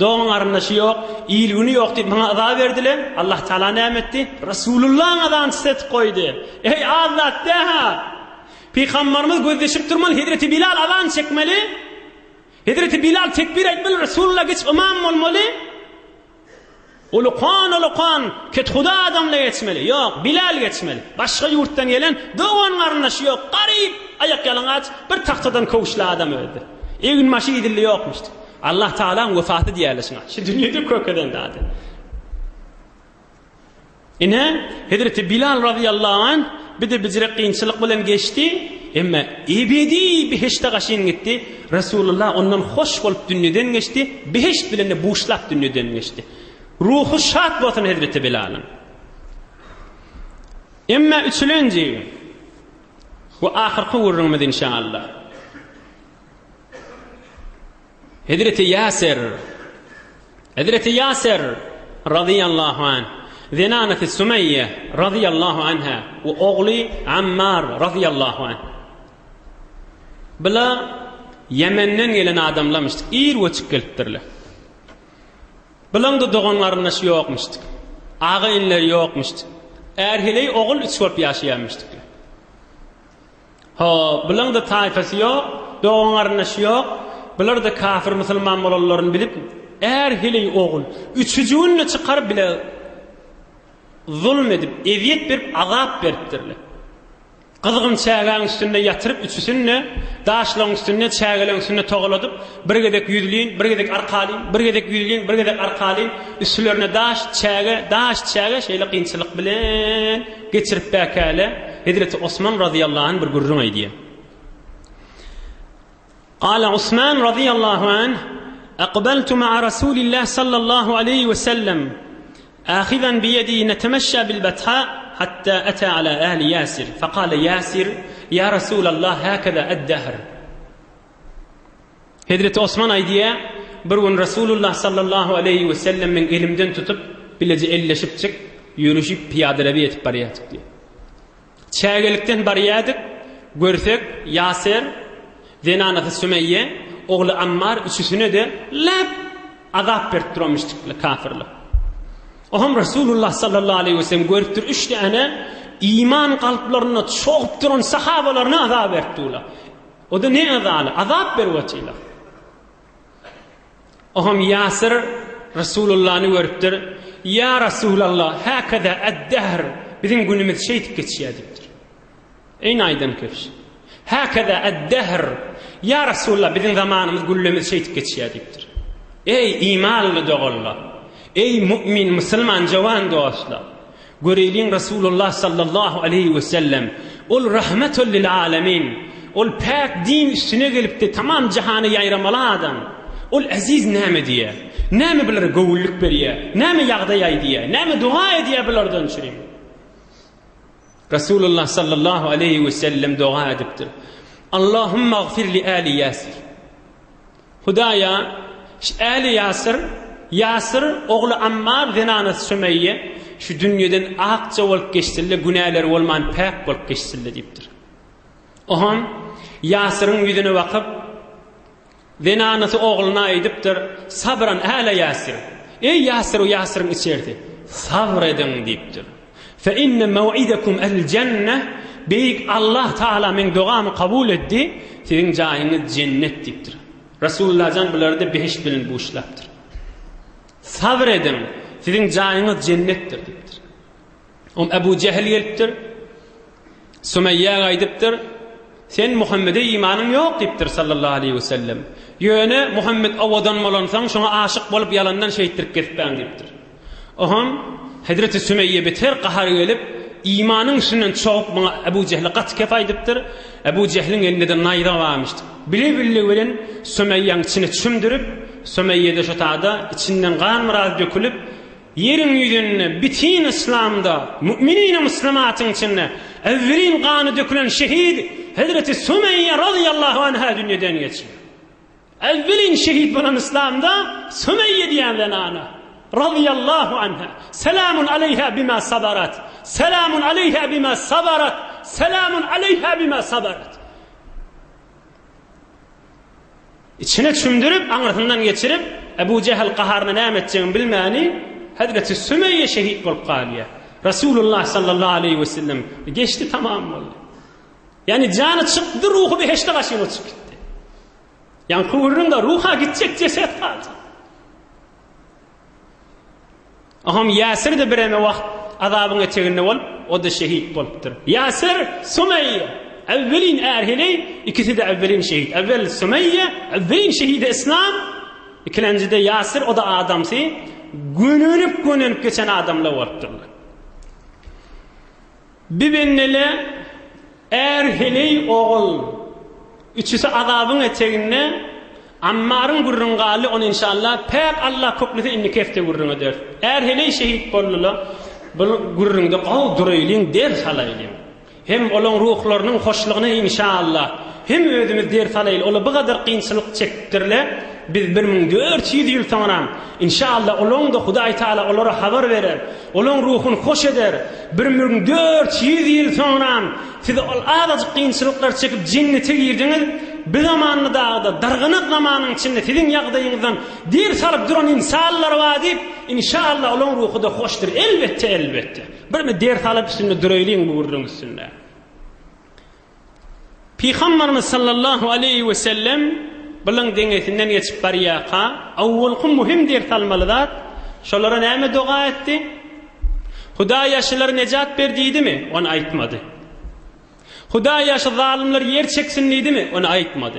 [SPEAKER 1] Doğun arındaşı yok, iyiliğini yok deyip bana azap verdiler. Allah Teala näme etdi? Resulullah'ın adamçısı etip koydu. Ey Allah daha! Peygamberimiz gözleşip durmalı, Hazreti Bilal azan çekmeli. Hazreti Bilal tekbir etmeli, Resulullah geç imam olmalı. Ulukan, ket Huda adamla geçmeli. Yok, Bilal geçmeli. Başka yurttan gelen doğun arındaşı yok. Garip, ayak yalıngaç, bir tahtadan kavuşlu adam öldü. Evin maşı idilli yokmuştu. Allah Teala'nın vefatı diýerleşiň. Şu dünyada kökeden dady. Ine Hazreti Bilal radıyallahu anh bir de bizre kıyınçılık bilen geçti. Emma ebedi beheşte gaşyn gitdi. Resulullah ondan hoş bolup dünýeden geçti. Beheşt bilen buşlap dünýeden geçti. Ruhu şat bolsun Hazreti Bilal'ın. Emma üçlenji we ahirki wurrumyz inşallah. Hazreti Yasir radıyallahu anh, zinaneti Sümeyye radıyallahu anha ve oğlu Ammar radıyallahu anh. Bila Yemen'den gelen adamlamıştık. İr ve çıkıltırlı. Bilan da doğanlarınlaşı yokmuştuk. Ağa inleri yokmuştuk. Erhiley oğul 3-4 yaşayamıştık. Bilan da taifesi yok, doğanlarınlaşı yok. Bular da kafir musulman bolanlaryny bilip erhiley oğul üçüncüünü çıkarıp bile zulm edip eviyet berip azap beripdirler. Kızgın çägäň üstünde yatırıp üçüsünü daşlaň üstünde çägeleň üstünde togaladyp bir gedek yüzlüğün, bir gedek arkalyn, bir gedek yüzlüğün, bir gedek arkalyn üstlerine daş çäge şeýle kynçylyk bilen geçirip bäkäle Hazreti Osman radıyallahu anh bir gurrun aýdy. قال عثمان رضي الله عنه أقبلت مع رسول الله صلى الله عليه وسلم آخذا بيدي نتمشى بالبطحاء حتى أتى على أهل ياسر فقال ياسر يا رسول الله هكذا الدهر. Hazreti Osman aydiye bir gün Resulullah sallallahu aleyhi ve sellem'in elimden tutup bilece elleşip çık yürüyüşüp piyadelebi etip bariyatık diye. Çägelikten bariyatık görsek Yasir Zenanatı Sümeyye, oğlu Ammar üçüsüne de lep azap berip durmuştuk kafirler. Oham Resulullah sallallahu aleyhi ve sellem görüptür 3 tane iman kalplarına çoğup duran sahabalarına azap beripdiler. O da ne azabı? Azap berwetiler. Oham Yasir Resulullah'ı görüptür. Ya Resulallah, hakeza ad-dahr. Bizim günümüz şeytip geçýärdir. Ey aydan köş. Hakeza ad-dahr. Ya Resulullah bizim zamanımız güllümüz şeytip geçýärdir. Ey imanlı doğullar. Ey mümin, Müslüman, cavan dostlar. Göreyliň Resulullah sallallahu aleyhi ve sellem ol rahmetul lil alamin. Ol pak din üstüne gelip de tamam cihanı yayramalı adam. Ol aziz näme diye. Näme bilir gowulluk beriye. Näme ýagdaýy diye. Näme dua ediye bilerden çyryň. Resulullah sallallahu aleyhi ve sellem dua edipdir. Allahumma gfir li ali Yasir. Hudaya ali Yasir oğlu Ammar zenanat Sümeyye şu dünyadan akça bolup geçsille günahlar bolman pak bolup geçsille dipdir. Oham Yasir'in yüzüne bakıp Zenanası oğluna aydiptir. Sabran ala Yasir. Ey Yasir, o Yasir'in içerdi. Sabredin deyiptir. Fe inne mev'idekum el cenne. Beyik Allah Teala men duamı kabul etti. Sizin cahiniz cennet deyiptir. Resulullah can bularda behiş bilin bu işlaptır. Sabredin. Sizin cahiniz cennettir deyiptir. Ebu Cehil geliptir. Sümeyye aydiptir. Sen Muhammed'e imanın yok deyiptir sallallahu aleyhi ve sellem. Yöne Muhammed avadan molansan şuna aşık bolup yalandan şehittirip ketipben deyiptir. Oham Hazreti Sümeyye beter qahar gelip imanın üstünden çoğup bana Ebu Cehil'e kat kefaydiptir. Ebu Cehil'in elinde de nayda varmıştı. Bile veren Sümeyye'nin içine çümdürüp Sümeyye'de şu taada içinden kan mıraz dökülüp yerin yüzünü bitin İslam'da müminin Müslümatın içine evvelin kanı dökülen şehit Hazreti Sümeyye radıyallahu anha dünyadan geçiyor. Evvelin şehit bulan İslam'da Sümeyye diyenlen ana radıyallahu anha. Selamun aleyha bima sabarat. Selamun aleyha bima sabarat. Selamun aleyha bima sabarat. İçine çümdürüp anlatından geçirip Ebu Cehil qaharına ne edeceğini bilmeyeni Hazreti Sümeyye şehit bulup qaliye. Resulullah sallallahu aleyhi ve sellem geçti, tamam oldu. Yani canı çıktı, ruhu bir heşte başına çıktı. Yani kıvırında ruha gidecek ceset kaldı. Aham Yasir de bireme vakt azabın eteğinde olup o da şehit boluptur. Yasir, Sümeyye. Evvelin erhili, ikisi de evvelin şehit. Evvel Sümeyye, evvelin şehidi İslam. İkilenci de Yasir, o da adamsı. Gününüp geçen adamla bolupturlar. Birbirine erhili oğul. Üçüsü azabın eteğinde Ammar'ın gurrungalı onu inşallah pek Allah koklisi inni kefte gurrunga der. Erhili şehit bollula gurrunda qawdurayling der salayling. Hem olan ruhlarının hoşluğuna inşallah hem özümüz der salayl. Ola bu kadar qiyinçilik çektirle biz 1400 yıl sonra inşallah olan da Hudaý Taala onlara haber verer. Olan ruhun hoş eder. 1400 yıl sonra siz azıcık qiyinçilikler çekip cennete girdiniz. Bir zamanlı dağda, dargınık zamanın içinde sizin yağdayınızdan der salıp duran insanlar var deyip inşallah olan ruhu da hoştur. Elbette, elbette. Bir mi der salıp üstünde duraylayın bu vurduğun üstünde. Peygamberimiz sallallahu aleyhi ve sellem bunun dengesinden geçip bariyaka avvalkın muhim der salmalılar. Şolara neyme dua etti? Hudaý yaşlıları necat berdiydi mi? Onu aytmadı. Hudaý yaşlı zalimler yer çeksinliydi mi? Onu aytmadı.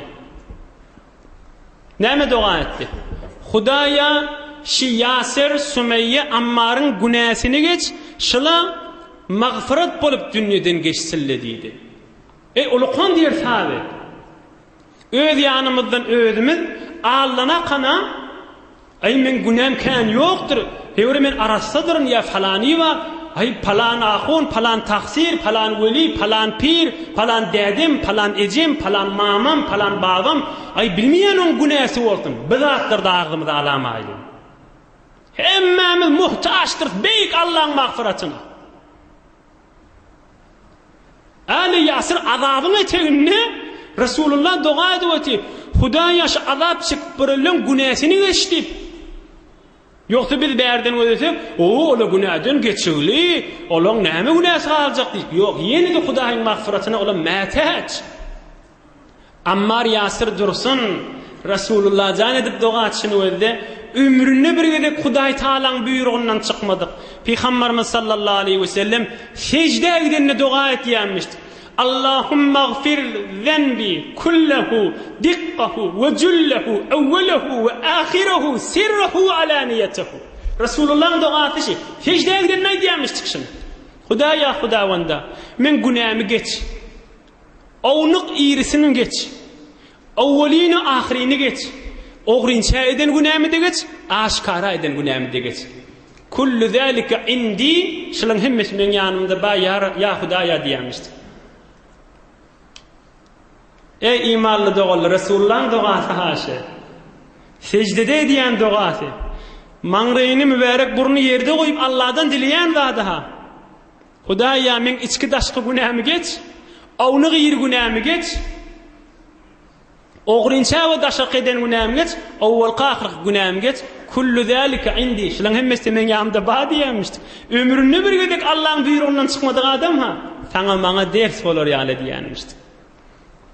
[SPEAKER 1] Neyme dua etti? Hudaýa şi Yasir, Sümeyye, Ammar'ın günahsini geç, şıla mağfiret bolup dünyadan geçsillediydi. Ulukan diyor sahabe. Öz yanımızdan özümüz Allah'ına kana ay men günahım kan yoktur. Hevre men arassadırın ya falani var. Ay palan ahun, palan taksir, palan veli, palan pir, palan dedim, palan ecim, palan mamam, palan babam. Ay bilmeyen onun günahsı oldum. Bizattır da ağzımızı alamayın. Hemmemiz muhtaçtır beyik Allah'ın mağfiretine. Ali Yasir azabın eteğinde Resulullah dua ediyor. Hudaý yaşı azap çıkıp birilen günahsını geçti. Yoksa biz berden ödesek, ola günahdan geçiğli, olan näme günahsı kalacak deyip. Yok, yeni de Hudaýyň mağfiretine olan mätäç. Ammar Yasir dursun, Resulullah can edip dua etşini ödedi. Ömründe bir gedek Hudaý Taala'nın buyruğundan çıkmadık. Peygamberimiz sallallahu aleyhi ve sellem secde gidenine dua et diyenmişti. Allahümme gfir zenbi kullahu dikkahu ve cullahu evvelahu ve ahirehu sirrahu alaniyetehu. Resulullah'ın dua etişi secde gidenine diyenmiştik şimdi. Hudaýa Hudawanda men günahımı geç. Ownuk irisinin geç. Evvelini ahirini geç. Oğrinça eden günahımı da geç, aşkara eden günahımı da geç. Kullu zâlike indi, şılın hemmesi men yanımda ba ya Hudaýa diyemişti. Ey imanlı doğullu, Resulullah'ın duası haşa. Secdede diyen duası. Manrayını mübarek burnu yerde koyup Allah'tan dileyen var daha. Hudaýa men içki daşkı günahımı geç, Awny gyr günämi geç. Oğrunça we daşak eden günämi geç. Awwal qahryk günämi geç. Kullu zalika indi. Şulan hemmesi men ýamda ba diýmişdik. Ömründe bir gedek Allah'ın buyruğundan çıkmadyk adam ha. Sana maňa ders bolar ýaly diýmişdik.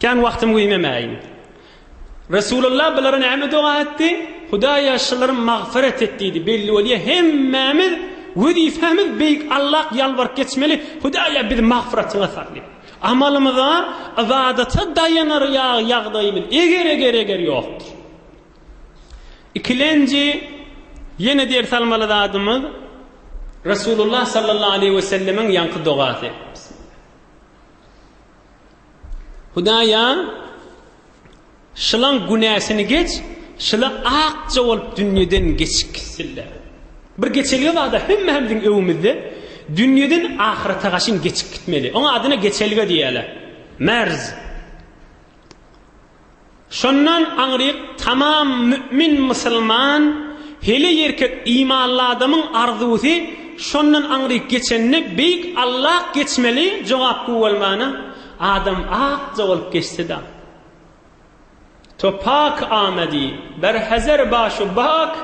[SPEAKER 1] Kan wagtym güýmemäýin. Resulullah bilen näme dua etdi? Hudaýa şularyň magfiret etdi. Belli bolýar hemmemiz wezifemiz beýik Allah ýalbaryp geçmeli. Hudaýa biz magfiretiňe sakly. Amalymyza ibadata dayanar ýagdaýymyz eger ýokdur. İkilenci yine diğer salmalı adımız Resulullah sallallahu aleyhi ve sellemin yankı duası. Hudaya şılan günahsını geç, şılan akça olup dünyadan geçiksinler. Bir geçeliyor da hemmemizin evimizde dünyadan ahirete kaşın geçik gitmeli. Ona adına geçeliyor diyeler. Merz. Şondan anryk tamam mümin musulman hele yerkek imanlı adamın arzusy şondan anryk geçenni beýik Allah geçmeli jogap bolmana adam akça bolup geçdi da. To pak amadi ber hazar başu bak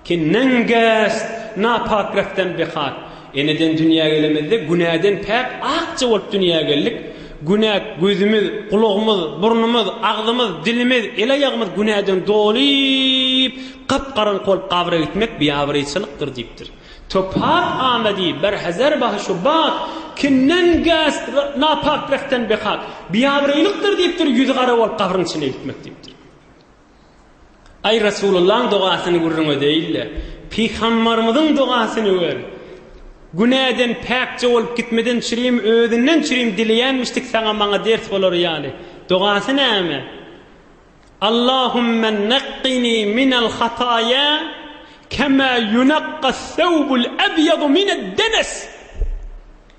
[SPEAKER 1] ki nenges napak raftan bihak. Eneden dünya gelemezde günahdan pak akça bolup dünya geldik. Günah gözümüz, kulağımız, burnumuz, ağzımız, dilimiz, ele yağımız günahdan dolayıp qapqaran qolup qabra gitmek biýabrýçylykdyr diýipdir. Topak amadi ber hazar başu bak kinnen gas napak raftan bihak biýabrýlykdyr diýipdir. Yüz gara bolup qabrın içine gitmek diýipdir. Ay Resulullah'ın duasyny görüňe değiller. Peygamberimizin duasyny gör. Günahdan pakça olup gitmeden çirim özünden çirim dileýänmişdik sana maňa ders bolar ýaly. Duasy näme? Allahumma naqqini minal hataya kema yunaqqa ath-thawbul abyad mined-danas.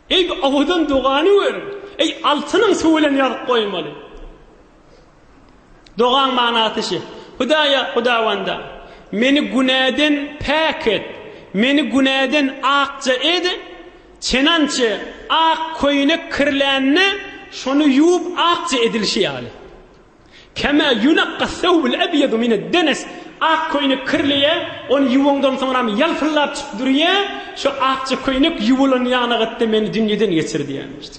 [SPEAKER 1] Ey awdan dugany wer. Ey altynyň suwulan ýazyp goýmaly. Dugan manasy şu. Hudawanda meni günahdan pak et. Meni günahdan akça edi. Çenançı ak koyunak kirlenni şonu yuyup akça edilişi ýaly. Kema yunaqqa ath-thawbul abyad mined-danas. Ak koyunak kirliye onu yuwuňdan soňra ýalpylap çykyp durýar. Şu akça koyunak yuwulan ýana gatda meni dünýeden geçirdi ýanyşdy.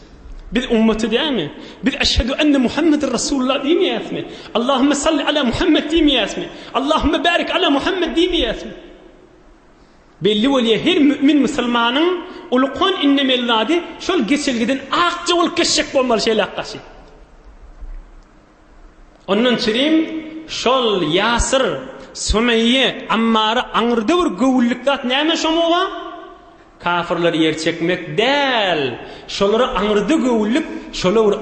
[SPEAKER 1] Biz ummeti diými? Biz eşhedü enne Muhammeden Resulullah diýmeýäsmi? Allahumme salli ala Muhammed diýmeýäsmi? Allahumme barik ala Muhammed diýmeýäsmi? Belli bolýar her mümin musulmanyň ulukhan innemellady şol geçilgiden akça bolup geçecek bolmaly şeýle gaşy. Ondan çirim şol Yasir, Sumayye, Ammara aňyrda bir gowullikdat näme şomuga? Kafirler yer çekmek del. Şolary aňyrda gowullik, şolar bir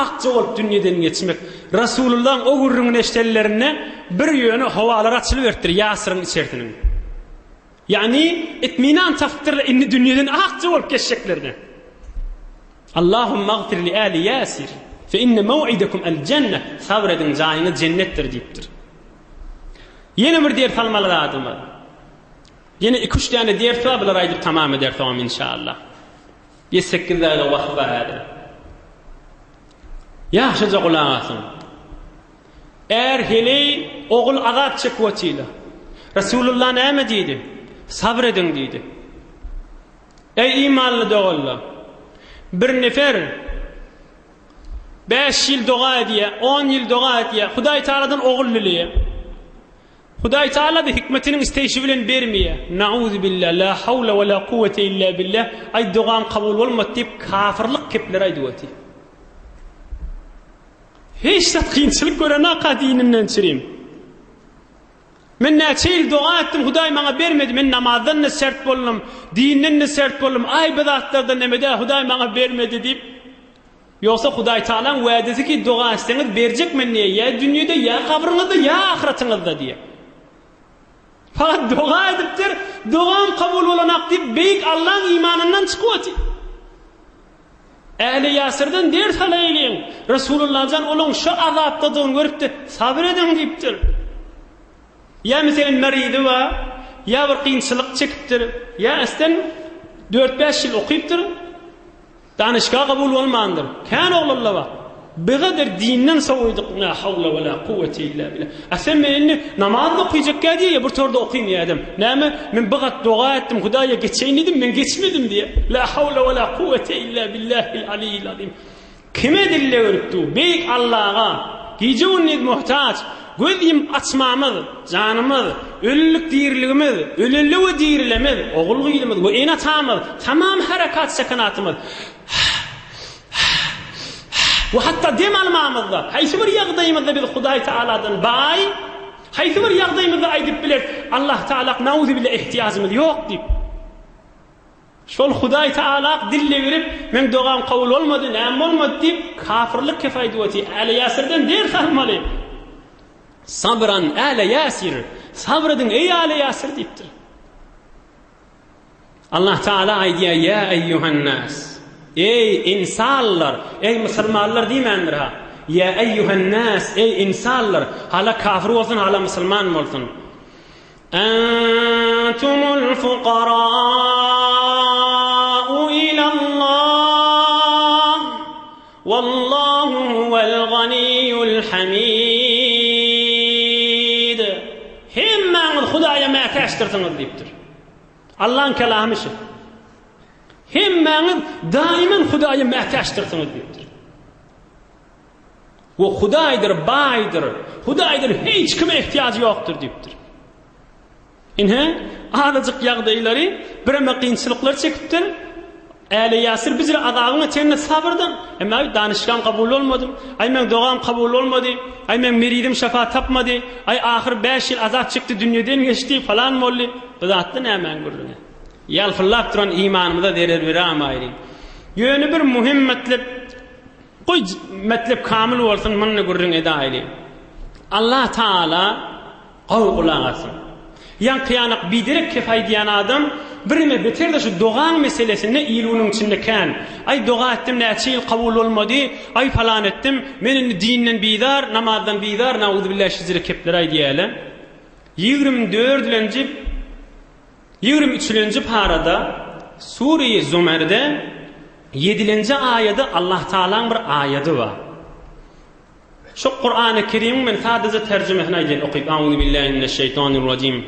[SPEAKER 1] akça bolup dünýeden geçmek. Rasulullah'ın o gurrun eştellerine bir ýöne hawalar açylyp berdir Yasir'in içerisine. Yani itminan taptırla inni dünyadan akça olup geçeceklerine. Allahümme agfir li ali Yasir fe inne mev'idekum el cennet. Sabredin cayını cennettir deyiptir. Yine bir diğer salmalı adımı. Yine 2-3 tane diğer sahabeler aydıp tamam eder tamam inşallah. 7-8 daqiqa vaqt var hadi. Yaxşıca qulaq asın. Eğer hele oğul azap çekwaçyla Resulullah näme diýdi? Sabredin diýdi. Ey imanly dogullar. Bir nefer 5 ýyl doga edýär, 10 ýyl doga edýär. Hudaý Taala'dan oğul dileýär. Hudaý Taala da hikmetiniň isteýişi bilen bermeýär. Nauzu billah, la hawla we la kuvvete illa billah. Ay dogam kabul bolmady diýip kafirlik kepler aýdypdy. Hiç de kıyınçılık görene kadininden çireyim. Men näçe ýyl doga etdim, Hudaý maňa bermedi. Men namazdan ne sert boldum, dinden ne sert boldum. Ay bidatlardan nemede Hudaý maňa bermedi diýip. Ýoksa Hudaý Taalaň wädesi ki doga etseňiz berjek men niýe? Ya dünýede ya kabryňyzda ya ahiretiňizde diýe. Fakat doga edipdir, dogam kabul bolanak diýip beýik Allah'ın imanından çykypdy. Ähli Yasir'den ders alaýlyň. Resulullah'dan olaň şu azapdadygyny görüpdi, sabr edin diýipdir. Ya meselen meridi wa ya bir kıyınçılık çekipdir. Ya esten 4-5 yıl okuyupdur. Danışga kabul olmandır. Kan oğlalla bak. Bu kadar dinden soğuyduk. La havle ve la kuvvete illa billah. Asem menni namaz okuyacak diye ya bu torda okuyayım adam. Näme men bu kadar dua ettim Hudaýa geçeyin dedim men geçmedim diye. La havle ve la kuvvete illa billahil aliyyil azim. Kime dille öğretti? Beyik Allah'a. Gecewni muhtaç. Gözüm açmamız, canımız, ölülük dirligimiz, ölülü ve dirlemiz, oğul gıylımız, ve enatamız, tamam harekat sekanatımız. Ve hatta dem almamızda, haysi bir yağdayımızda biz Hudaý Taala'dan bay, haysi bir yağdayımızda aydip bilir, Allah Taala nauzu billah ihtiyacımız yok deyip. Şol Hudaý Taala dille verip, men doğan kabul olmadı, näme olmadı deyip, kafirlik kefayeti, Ali Yasir'den der kalmalı. Sabran ale Yasir, sabredin ey ale Yasir deyiptir. Allah Taala aydiya ya eyyuhan nas. Ey insanlar, ey musulmanlar diýmendir ha. Ya eyyuhan nas, ey insanlar, hala kafir olsun, hala musulman olsun. Antumul fuqara'u ilallah, wallahu huvel ganiyyul hamid. Hemmäňiz Hudaýa mätäşdirsiňiz diýipdir. Allah'ın kelamı şu. Hemmäňiz daimen Hudaýa mätäşdirsiňiz diýipdir. O Hudaýdyr, baýdyr. Hudaýdyr, hiç kime ihtiyacı ýokdur diýipdir. Inhe azajyk ýagdaýlary bireme kynçylyklar çekipdir. Äli Yasir bizler adagyny tenne sabırdan. Emma danışgan kabul olmadım. Ay men doğan kabul olmadı. Ay men meridim şefaat tapmadı. Ay ahir 5 ýyl azap çykdy, dünýeden geçdi falan bolly. Bu zatda nämen gurrun. Ýalfyllap turan imanymyza derer beramaydy. Ýöne bir muhim metlep, goý metlep kamil bolsun, munda gurrun edaýly. Allah Taala gowgulagasyn. Yan kıyanak bidirek kefaydiyan adam birime beter de şu doğan meselesinde iyiliğinin içinde kan. Ay doğa ettim neçe yıl kabul olmadı. Ay falan ettim. Menin dininden bidar, namazdan bidar. Nauzubillahi şizire kepler ay diyelim. 23. parada Sure-i Zümer'de 7. ayette Allah Teala'nın bir ayeti var. Şu Kur'an-ı Kerim'in men sadece tercümesine edin okuyup Euzubillahi mineşşeytanirracim.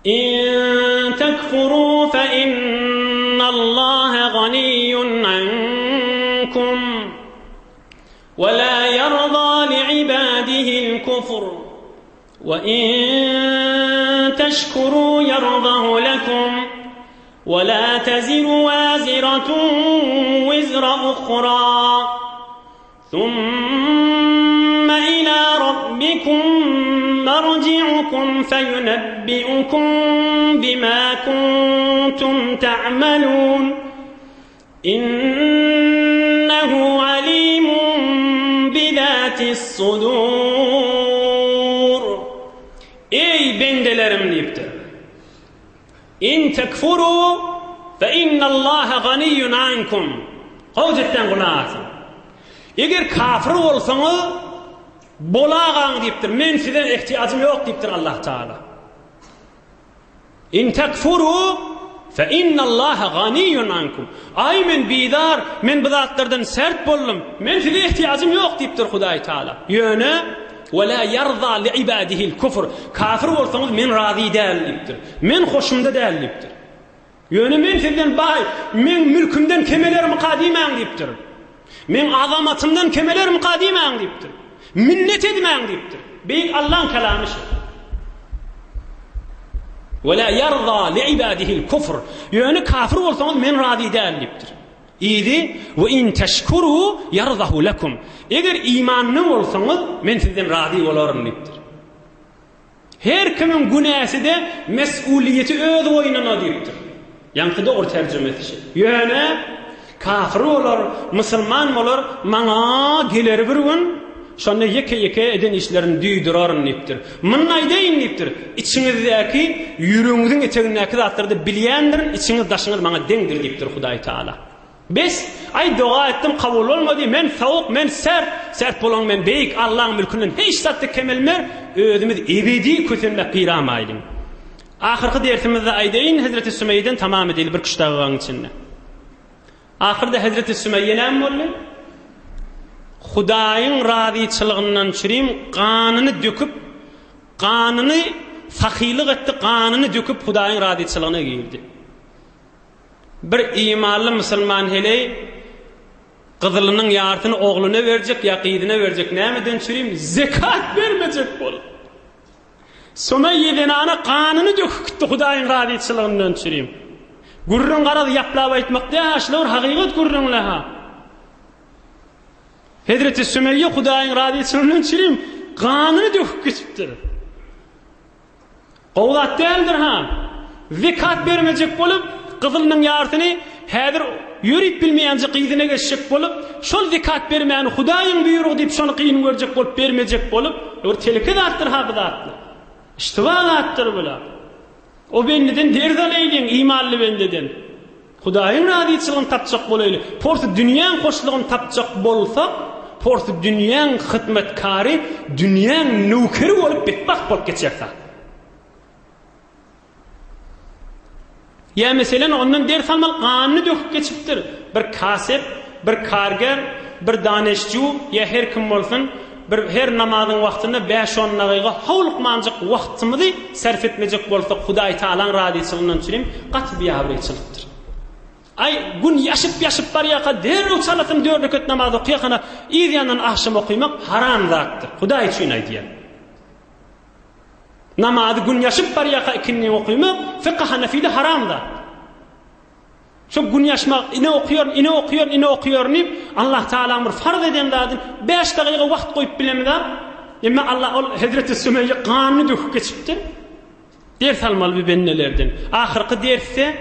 [SPEAKER 1] İn tekfuru fe innallâhe ganiyyun ankum ve la yerdâ li'ibâdihil kufr ve in teşkurû yerdahu lekum ve la teziru vâziratun vizra ukhra ثم إلى ربكم مرجعكم فينبئكم بما كنتم تعملون إنه عليم بذات الصدور. Ey bendelerim deyiptir. İn tekfuru fe innallaha ganiyyun ankum. Qawjetten gulağasın. Eger kafir bolsaňyz bolagaň diýipdir. Men sizden ihtiyacym ýok diýipdir Allah Taala. In takfuru fe innallaha ganiyyun ankum. Ay men bidar, men bu zatlardan sert boldum. Men sizden ihtiyacym ýok diýipdir Hudaý Taala. Ýöne ve la yarza li ibadihil kufr. Kafir bolsaňyz men razy däl diýipdir. Men hoşumda däl diýipdir. Ýöne men sizden bay, men mülkümden kemelerimi qadimän diýipdir. Men azamatımdan kemeler mukadimen deyiptir. Minnet edmen deyiptir. Beyik Allah'ın kelamı şu. Ve la yarza li ibadihil kufr. Yani kafir olsanız men radi değil deyiptir. İyidi ve in teşkuru yarzahu lekum. Eğer imanlı olsanız men sizden radi olarım deyiptir. Her kimin günahı da mesuliyeti öz oynana deyiptir. Yankıda or tercümesi şey. Yani kafir olar, musulman olar, maňa geler bir gün şonda yeke eden işlerini düýdüraryn diýipdir. Munna aýdaýyn diýipdir. İçiňizdäki ýüregiňiziň etegindäki zatlary bilýändir, içiňiz daşyňyz maňa deňdir diýipdir Hudaý Taala. Bes ay doğa etdim kabul olmadı, men sawuk, men sert bolan men beyik Allah'ın mülkünden hiç zatda kemelmer, özümiz ebedi kösenmek qiramaydyň. Ahirki dersimizde aýdaýyn Hazreti Sümeyden tamam edil bir kuşdağyň içinde. Ahirde Hazreti Sümeyye näme boldy? Hudaýyň razyçylygyndan çyrym ganyny döküp, ganyny sahylyk etdi, ganyny döküp Hudaýyň razyçylygyna girdi. Bir imanly musulman hele gyzylynyň ýartyny ogluny berjek, ýakydyna berjek. Nämeden çyrym? Zekat bermejek bolup. Sümeyye'den ana ganyny döküpdi Hudaýyň razyçylygyndan çyrym. Gurrun garady ýaplap aýtmakda aşlar hakykat gurrunlar ha. Hazreti Sümeyye Hudaýyň razyçylygyndan çyrym ganyny döküp geçipdir. Gowlat däldir ha. Zekat bermejek bolup gyzylynyň ýartyny häzir ýörip bilmeýänje gyzyna geçecek bolup, şol zekat bermäni Hudaýyň buýrugy diýip şonu kıyyn görjek bolup bermejek bolup, ýor teleke zatdyr ha bu zatdy. İştiba zatdyr bular. O bendeden derden eýdiň imanly bendeden. Hudaýyň razyçylygyny tapjak bolaýly. Porty dünýäň hoşlugyny tapjak bolsak, porty dünýäň hyzmatkary, dünýäň nöwkeri bolup betbaq bolup geçersa. Ya meselen ondan ders almak ganyny döküp geçipdir. Bir kasep, bir karger, bir daneşçu, ya her kim bolsun, bir her namazyň wagtyna 5-10 dagyga howluk manjyk wagtymyzy sarf etmejek bolsak, Hudaý Taalaň razyçylygynyň çyrym gaty biýabrçylykdyr. Ay gün ýaşyp barýaka derrew salatym 4 rekat namaz okuyakana ýa-da akşam okuymak haram zatdyr. Hudaý üçin aýdýar. Namazy gün ýaşyp barýaka ikindi okuymak fiqh Hanefide haramda. Şu gün ýaşmak, ine okuyor ni Allah Taala bir farz eden dadyn 5 dagyga wagt goýup bilemdi. Emma Allah ol Hazreti Sümeyye ganyny döküp geçipdi. Ders almaly bu bennelerden. Ahyrky dersse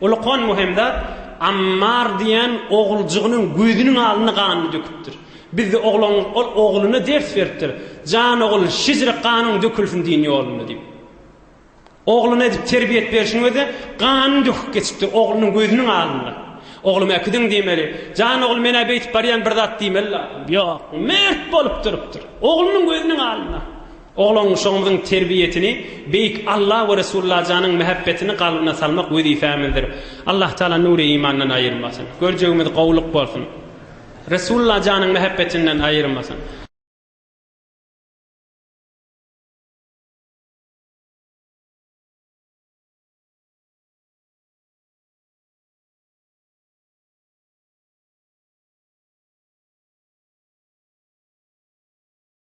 [SPEAKER 1] ulaqan muhimdat Ammar diýen oguljugynyň gözüniň aldyna ganyny döküpdir. Bizde ogluny ders beripdir. Jan ogul şizri ganyň dökülsün diýen ýoluny diýip. Ogluny edip terbiýet berişiň özi ganyny döküp geçipdir oglunyň gözüniň aldyna. Oglum äkidin diýmeli. Jan ogul mene beýtip barýan bir zat diýmeli. Ýok, mert bolup durupdyr. Oglunyň gözüniň aldyna. Oğlan uşağımızın terbiyetini beyik Allah ve Resulullah canın mehabbetini kalbine salmak vazifemizdir. Allah Teala nuru imandan ayırmasın. Göreceğimiz kavluk olsun. Resulullah canın mehabbetinden ayırmasın.